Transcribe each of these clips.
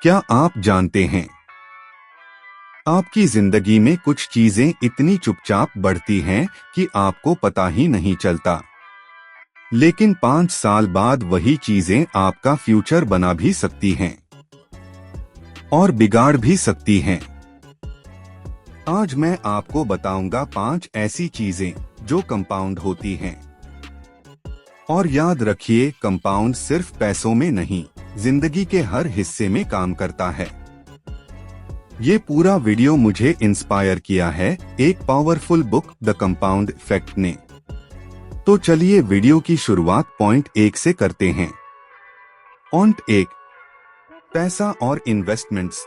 क्या आप जानते हैं, आपकी जिंदगी में कुछ चीजें इतनी चुपचाप बढ़ती हैं कि आपको पता ही नहीं चलता, लेकिन 5 साल बाद वही चीजें आपका फ्यूचर बना भी सकती हैं और बिगाड़ भी सकती हैं। आज मैं आपको बताऊंगा 5 ऐसी चीजें जो कंपाउंड होती हैं। और याद रखिए, कंपाउंड सिर्फ पैसों में नहीं, जिंदगी के हर हिस्से में काम करता है। ये पूरा वीडियो मुझे इंस्पायर किया है एक powerful book the compound effect ने। तो चलिए वीडियो की शुरुआत पॉइंट 1 से करते हैं। पॉइंट 1, पैसा और इन्वेस्टमेंट्स।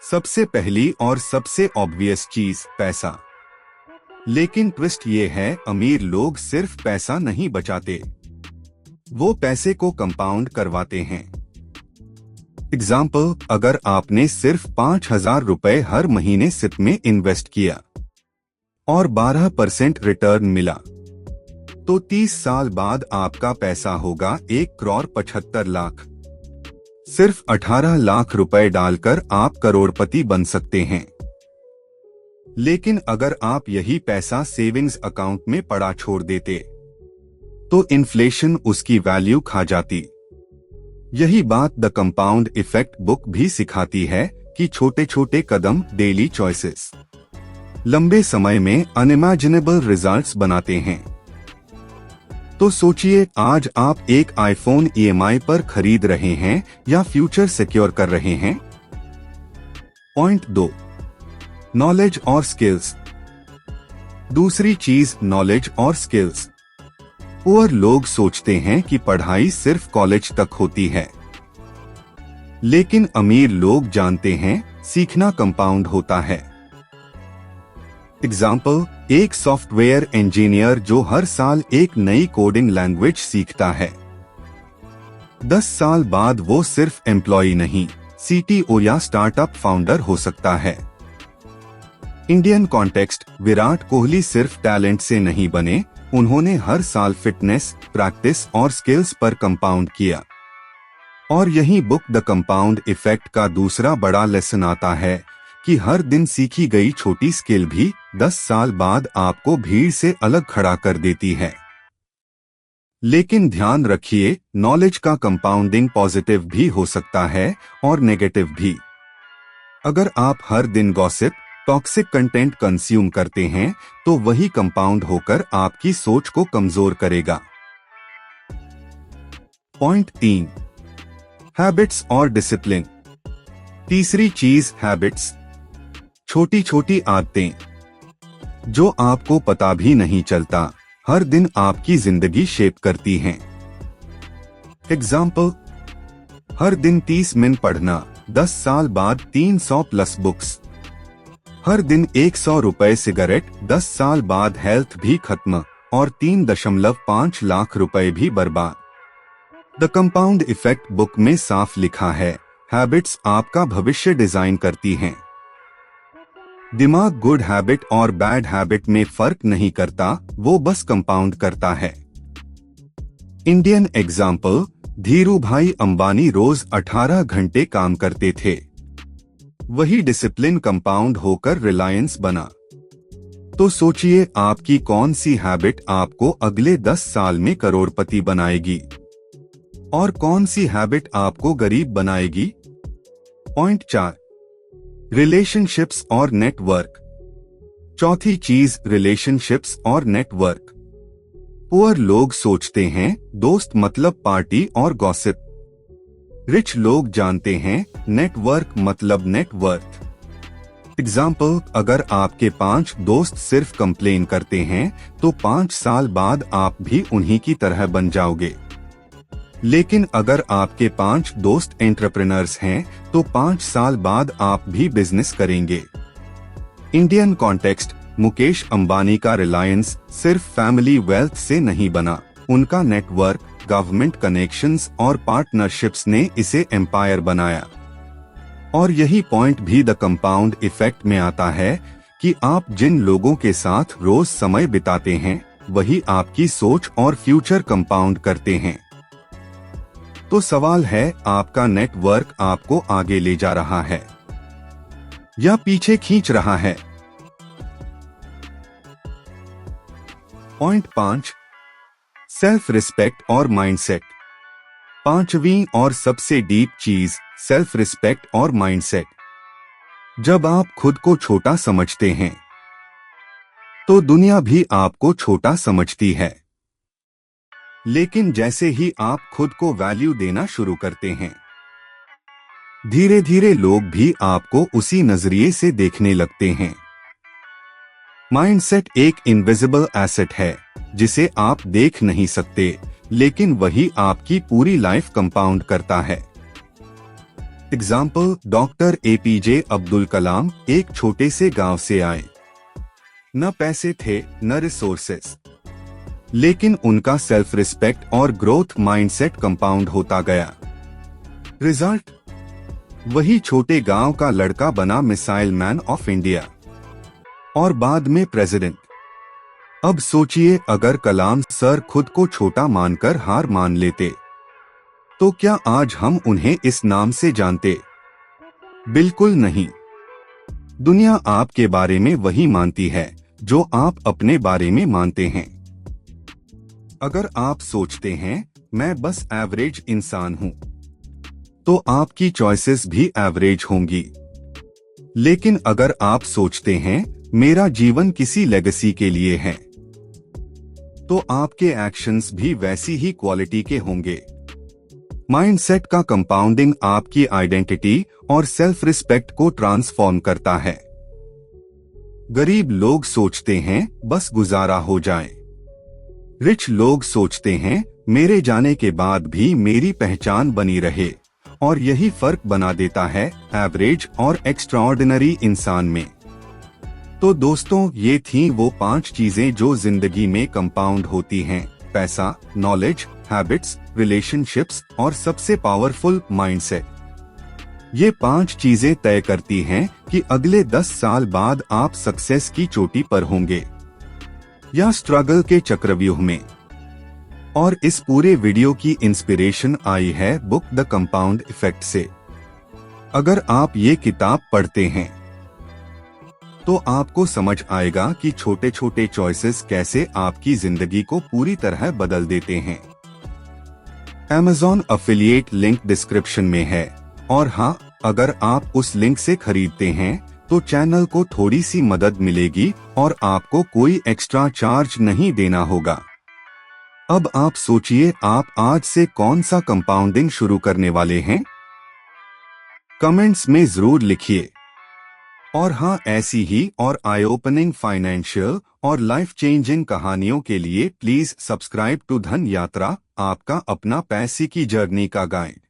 सबसे पहली और सबसे ऑब्वियस चीज पैसा। लेकिन ट्विस्ट ये है, अमीर लोग सिर्फ पैसा नहीं बचाते, वो पैसे को कंपाउंड करवाते हैं। एग्जाम्पल, अगर आपने सिर्फ 5,000 रुपए हर महीने सिप में इन्वेस्ट किया और 12% रिटर्न मिला, तो 30 साल बाद आपका पैसा होगा 1,75,00,000। सिर्फ 18 लाख रुपए डालकर आप करोड़पति बन सकते हैं। लेकिन अगर आप यही पैसा सेविंग्स अकाउंट में पड़ा छोड़ देते, तो इन्फ्लेशन उसकी वैल्यू खा जाती। यही बात द कंपाउंड इफेक्ट बुक भी सिखाती है कि छोटे छोटे कदम, डेली चॉइसेस, लंबे समय में अनइमेजिनेबल रिजल्ट्स बनाते हैं। तो सोचिए, आज आप एक आईफोन ईएमआई पर खरीद रहे हैं या फ्यूचर सिक्योर कर रहे हैं। पॉइंट 2, नॉलेज और स्किल्स। दूसरी चीज, नॉलेज और स्किल्स। पुअर लोग सोचते हैं कि पढ़ाई सिर्फ कॉलेज तक होती है, लेकिन अमीर लोग जानते हैं सीखना कंपाउंड होता है। एग्जाम्पल, एक सॉफ्टवेयर इंजीनियर जो हर साल एक नई कोडिंग लैंग्वेज सीखता है, 10 साल बाद वो सिर्फ एम्प्लॉय नहीं, सीटीओ या स्टार्टअप फाउंडर हो सकता है। इंडियन कॉन्टेक्स्ट, विराट कोहली सिर्फ टैलेंट से नहीं बने, उन्होंने हर साल फिटनेस, प्रैक्टिस और स्किल्स पर कंपाउंड किया। और यही बुक द कंपाउंड इफेक्ट का दूसरा बड़ा लेसन आता है कि हर दिन सीखी गई छोटी स्किल भी 10 साल बाद आपको भीड़ से अलग खड़ा कर देती है। लेकिन ध्यान रखिए, नॉलेज का कंपाउंडिंग पॉजिटिव भी हो सकता है और नेगेटिव भी। अगर आप हर दिन गॉसिप, टॉक्सिक कंटेंट कंज्यूम करते हैं, तो वही कंपाउंड होकर आपकी सोच को कमजोर करेगा। पॉइंट 3, हैबिट्स और डिसिप्लिन। तीसरी चीज, हैबिट्स। छोटी छोटी आदतें जो आपको पता भी नहीं चलता, हर दिन आपकी जिंदगी शेप करती हैं। एग्जाम्पल, हर दिन 30 मिनट पढ़ना, 10 साल बाद 300 प्लस बुक्स। हर दिन 100 रुपए सिगरेट, 10 साल बाद हेल्थ भी खत्म और 3.5 लाख रुपए भी बर्बाद। द कंपाउंड इफेक्ट बुक में साफ लिखा है, हैबिट्स आपका भविष्य डिजाइन करती हैं। दिमाग गुड हैबिट और बैड हैबिट में फर्क नहीं करता, वो बस कंपाउंड करता है। इंडियन एग्जाम्पल, धीरू भाई अंबानी रोज 18 घंटे काम करते थे, वही डिसिप्लिन कंपाउंड होकर रिलायंस बना। तो सोचिए, आपकी कौन सी हैबिट आपको अगले 10 साल में करोड़पति बनाएगी और कौन सी हैबिट आपको गरीब बनाएगी। पॉइंट 4, रिलेशनशिप्स और नेटवर्क। चौथी चीज, रिलेशनशिप्स और नेटवर्क। पुअर लोग सोचते हैं दोस्त मतलब पार्टी और गॉसिप, रिच लोग जानते हैं नेटवर्क मतलब नेटवर्थ। एग्जाम्पल, अगर आपके 5 दोस्त सिर्फ कंप्लेन करते हैं, तो 5 साल बाद आप भी उन्हीं की तरह बन जाओगे। लेकिन अगर आपके 5 दोस्त एंटरप्रेन्योर्स हैं, तो 5 साल बाद आप भी बिजनेस करेंगे। इंडियन कॉन्टेक्स्ट, मुकेश अंबानी का रिलायंस सिर्फ फैमिली वेल्थ से नहीं बना, उनका नेटवर्क, गवर्नमेंट कनेक्शंस और पार्टनरशिप्स ने इसे एम्पायर बनाया। और यही पॉइंट भी द कंपाउंड इफेक्ट में आता है कि आप जिन लोगों के साथ रोज समय बिताते हैं, वही आपकी सोच और फ्यूचर कंपाउंड करते हैं। तो सवाल है, आपका नेटवर्क आपको आगे ले जा रहा है या पीछे खींच रहा है? पॉइंट 5, सेल्फ रिस्पेक्ट और माइंडसेट। पांचवी और सबसे डीप चीज, सेल्फ रिस्पेक्ट और माइंडसेट। जब आप खुद को छोटा समझते हैं तो दुनिया भी आपको छोटा समझती है। लेकिन जैसे ही आप खुद को वैल्यू देना शुरू करते हैं, धीरे धीरे लोग भी आपको उसी नजरिए से देखने लगते हैं। माइंडसेट एक इनविजिबल एसेट है जिसे आप देख नहीं सकते, लेकिन वही आपकी पूरी लाइफ कंपाउंड करता है। Example, doctor APJ Abdul Kalam एक छोटे से गांव से आए। न पैसे थे न रिसोर्सेस, लेकिन उनका सेल्फ रिस्पेक्ट और ग्रोथ माइंडसेट कंपाउंड होता गया। रिजल्ट, वही छोटे गांव का लड़का बना मिसाइल मैन ऑफ इंडिया और बाद में प्रेसिडेंट। अब सोचिए, अगर कलाम सर खुद को छोटा मानकर हार मान लेते तो क्या आज हम उन्हें इस नाम से जानते? बिल्कुल नहीं। दुनिया आपके बारे में वही मानती है जो आप अपने बारे में मानते हैं। अगर आप सोचते हैं मैं बस एवरेज इंसान हूं, तो आपकी चॉइसेस भी एवरेज होंगी। लेकिन अगर आप सोचते हैं मेरा जीवन किसी लेगेसी के लिए है, तो आपके एक्शंस भी वैसी ही क्वालिटी के होंगे। माइंडसेट का कंपाउंडिंग आपकी आइडेंटिटी और सेल्फ रिस्पेक्ट को ट्रांसफॉर्म करता है। गरीब लोग सोचते हैं बस गुजारा हो जाए। रिच लोग सोचते हैं मेरे जाने के बाद भी मेरी पहचान बनी रहे, और यही फर्क बना देता है एवरेज और एक्स्ट्राऑर्डिनरी इंसान में। तो दोस्तों, ये थी वो 5 चीजें जो जिंदगी में कंपाउंड होती हैं: पैसा, नॉलेज, हैबिट्स, रिलेशनशिप्स और सबसे पावरफुल माइंडसेट। ये 5 चीजें तय करती हैं कि अगले 10 साल बाद आप सक्सेस की चोटी पर होंगे या स्ट्रगल के चक्रव्यूह में। और इस पूरे वीडियो की इंस्पिरेशन आई है बुक द कंपाउंड इफेक्ट से। अगर आप ये किताब पढ़ते हैं तो आपको समझ आएगा कि छोटे छोटे चॉइसेस कैसे आपकी जिंदगी को पूरी तरह बदल देते हैं। Amazon अफिलिएट लिंक डिस्क्रिप्शन में है, और हाँ, अगर आप उस लिंक से खरीदते हैं तो चैनल को थोड़ी सी मदद मिलेगी और आपको कोई एक्स्ट्रा चार्ज नहीं देना होगा। अब आप सोचिए, आप आज से कौन सा कंपाउंडिंग शुरू करने वाले हैं? कमेंट्स में जरूर लिखिए। और हाँ, ऐसी ही और आई ओपनिंग फाइनेंशियल और लाइफ चेंजिंग कहानियों के लिए प्लीज सब्सक्राइब टू धन यात्रा, आपका अपना पैसे की जर्नी का गाइड।